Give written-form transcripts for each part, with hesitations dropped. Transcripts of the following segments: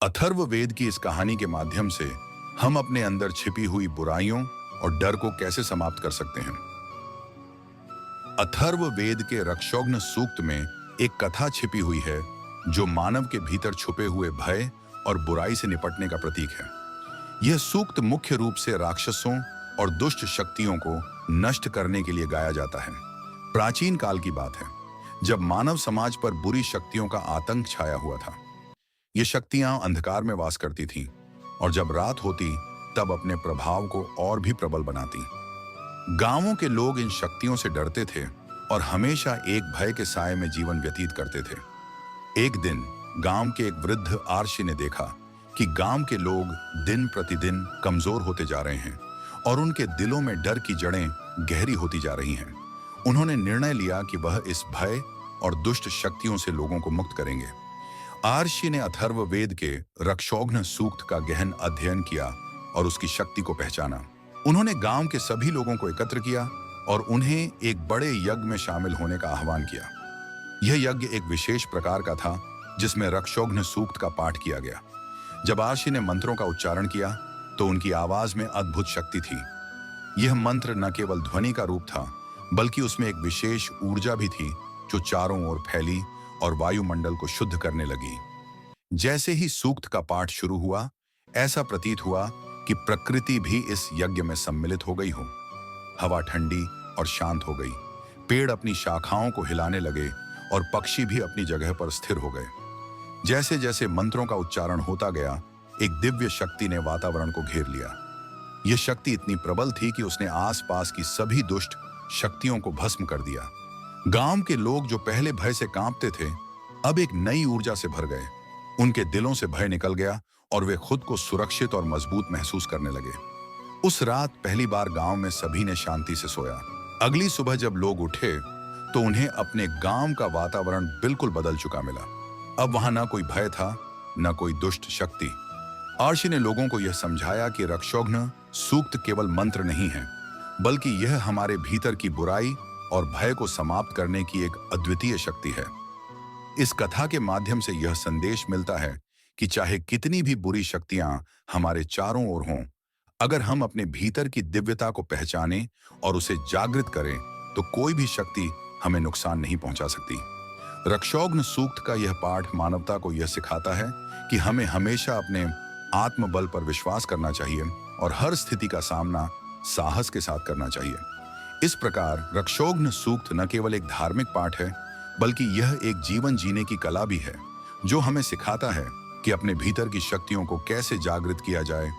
अथर्ववेद की इस कहानी के माध्यम से हम अपने अंदर छिपी हुई बुराइयों और डर को कैसे समाप्त कर सकते हैं। अथर्ववेद के रक्षोघ्न सूक्त में एक कथा छिपी हुई है जो मानव के भीतर छुपे हुए भय और बुराई से निपटने का प्रतीक है। यह सूक्त मुख्य रूप से राक्षसों और दुष्ट शक्तियों को नष्ट करने के लिए गाया जाता है। प्राचीन काल की बात है, जब मानव समाज पर बुरी शक्तियों का आतंक छाया हुआ था। ये शक्तियां अंधकार में वास करती थीं और जब रात होती तब अपने प्रभाव को और भी प्रबल बनाती। गांवों के लोग इन शक्तियों से डरते थे और हमेशा एक भय के साए में जीवन व्यतीत करते थे। एक दिन गांव के एक वृद्ध आर्षि ने देखा कि गांव के लोग दिन प्रतिदिन कमजोर होते जा रहे हैं और उनके दिलों में डर की जड़ें गहरी होती जा रही हैं। उन्होंने निर्णय लिया कि वह इस भय और दुष्ट शक्तियों से लोगों को मुक्त करेंगे। आर्षि ने अथर्ववेद के रक्षोघ्न सूक्त का गहन अध्ययन किया और उसकी शक्ति को पहचाना। उन्होंने गांव के सभी लोगों को एकत्र किया और उन्हें एक बड़े यज्ञ में शामिल होने का आह्वान किया। यह यज्ञ एक विशेष प्रकार का था जिसमें रक्षोघ्न सूक्त का पाठ किया गया। जब आर्षि ने मंत्रों का उच्चारण किया तो उनकी आवाज में अद्भुत शक्ति थी। यह मंत्र न केवल ध्वनि का रूप था बल्कि उसमें एक विशेष ऊर्जा भी थी जो चारों ओर फैली और वायुमंडल को शुद्ध करने लगी। जैसे ही सूक्त का पाठ शुरू हुआ, ऐसा प्रतीत हुआ कि प्रकृति भी इस यज्ञ में सम्मिलित हो गई हो। हवा ठंडी और शांत हो गई, पेड़ अपनी शाखाओं को हिलाने लगे और पक्षी भी अपनी जगह पर स्थिर हो गए। जैसे जैसे मंत्रों का उच्चारण होता गया, एक दिव्य शक्ति ने वातावरण को घेर लिया। यह शक्ति इतनी प्रबल थी कि उसने आसपास की सभी दुष्ट शक्तियों को भस्म कर दिया। गांव के लोग जो पहले भय से कांपते थे, अब एक नई ऊर्जा से भर गए। उनके दिलों से भय निकल गया और वे खुद को सुरक्षित और मजबूत महसूस करने लगे। उस रात पहली बार गांव में सभी ने शांति से सोया। अगली सुबह जब लोग उठे तो उन्हें अपने गांव का वातावरण बिल्कुल बदल चुका मिला। अब वहां ना कोई भय था, न कोई दुष्ट शक्ति। आर्षि ने लोगों को यह समझाया कि रक्षोघ्न सूक्त केवल मंत्र नहीं है, बल्कि यह हमारे भीतर की बुराई और भय को समाप्त करने की एक अद्वितीय शक्ति है। इस कथा के माध्यम से यह संदेश मिलता है कि चाहे कितनी भी बुरी शक्तियां हमारे चारों ओर हों, अगर हम अपने भीतर की दिव्यता को पहचानें और उसे जागृत करें तो कोई भी शक्ति हमें नुकसान नहीं पहुंचा सकती। रक्षोघ्न सूक्त का यह पाठ मानवता को यह सिखाता है कि हमें हमेशा अपने आत्मबल पर विश्वास करना चाहिए और हर स्थिति का सामना साहस के साथ करना चाहिए। इस प्रकार रक्षोघ्न सूक्त न केवल एक धार्मिक पाठ है, बल्कि यह एक जीवन जीने की कला भी है जो हमें सिखाता है कि अपने भीतर की शक्तियों को कैसे जागृत किया जाए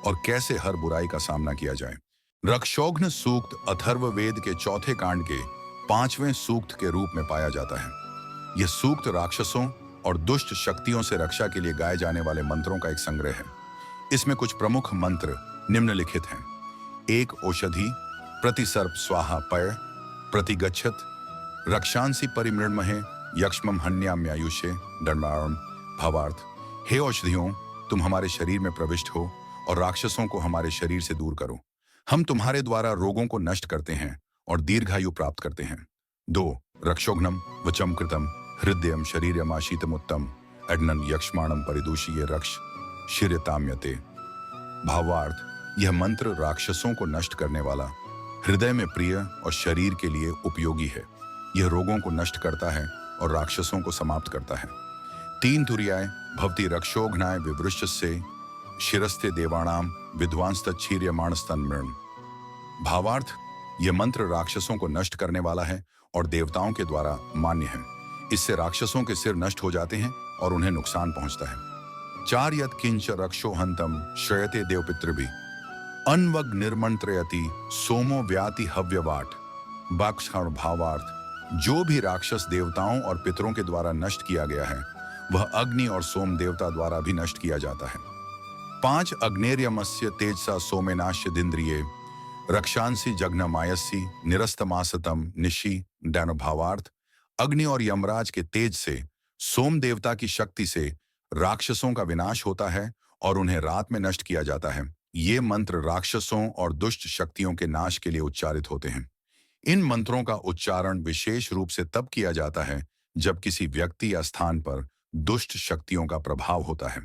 और कैसे हर बुराई का सामना किया जाए। रक्षोघ्न सूक्त अथर्ववेद के चौथे कांड के 5वें सूक्त के रूप में पाया जाता है। यह सूक्त राक्षसों और दुष्ट शक्तियों से रक्षा के लिए गाए जाने वाले मंत्रों का एक संग्रह है। इसमें कुछ प्रमुख मंत्र निम्नलिखित हैं। एक औषधि प्रतिसर्प स्वाहा पय प्रतिगच्छत रक्षांसि परिमृण्महे यक्ष्मम हन्याम्यायुषे दंडारम भावार्थ। हे औषधियों, तुम हमारे शरीर में प्रविष्ट हो और राक्षसों को हमारे शरीर से दूर करो। हम तुम्हारे द्वारा रोगों को नष्ट करते हैं और दीर्घायु प्राप्त करते हैं। 2 रक्षोघ्नम वचम कृतम हृदयम शरीरमाशीतमुत्तम अड्नन यक्ष्माणम परिदूषीय रक्ष शिर्यताम्यते। भावार्थ, यह मंत्र राक्षसों को नष्ट करने वाला, हृदय में प्रिय और शरीर के लिए उपयोगी है। यह रोगों को नष्ट करता है और राक्षसों को समाप्त करता है। 3 तुर्याय भवति रक्षोघ्नाय विवृश्यस्य शिरस्ते देवाणाम विद्वांस्तच्छीर्यमाणस्तन्मृण। भावार्थ, यह मंत्र राक्षसों को नष्ट करने वाला है और देवताओं के द्वारा मान्य है। इससे राक्षसों के सिर नष्ट हो जाते हैं और उन्हें नुकसान पहुंचता है। 4 यत् किंच रक्षोहंतम श्रयते देवपितृभि अन्वग निर्मंत्रयति सोमो व्याति हव्यवाट। बाक्षण भावार्थ, जो भी राक्षस देवताओं और पितरों के द्वारा नष्ट किया गया है वह अग्नि और सोम देवता द्वारा भी नष्ट किया जाता है। 5 अग्नेर्यमस्य तेजसा सोमेनाश्य दिंद्रिये रक्षांसि जघ्नमायसी निरस्तमासतम निशि डैनो। भावार्थ, अग्नि और यमराज के तेज से, सोम देवता की शक्ति से राक्षसों का विनाश होता है और उन्हें रात में नष्ट किया जाता है। ये मंत्र राक्षसों और दुष्ट शक्तियों के नाश के लिए उच्चारित होते हैं। इन मंत्रों का उच्चारण विशेष रूप से तब किया जाता है जब किसी व्यक्ति या स्थान पर दुष्ट शक्तियों का प्रभाव होता है।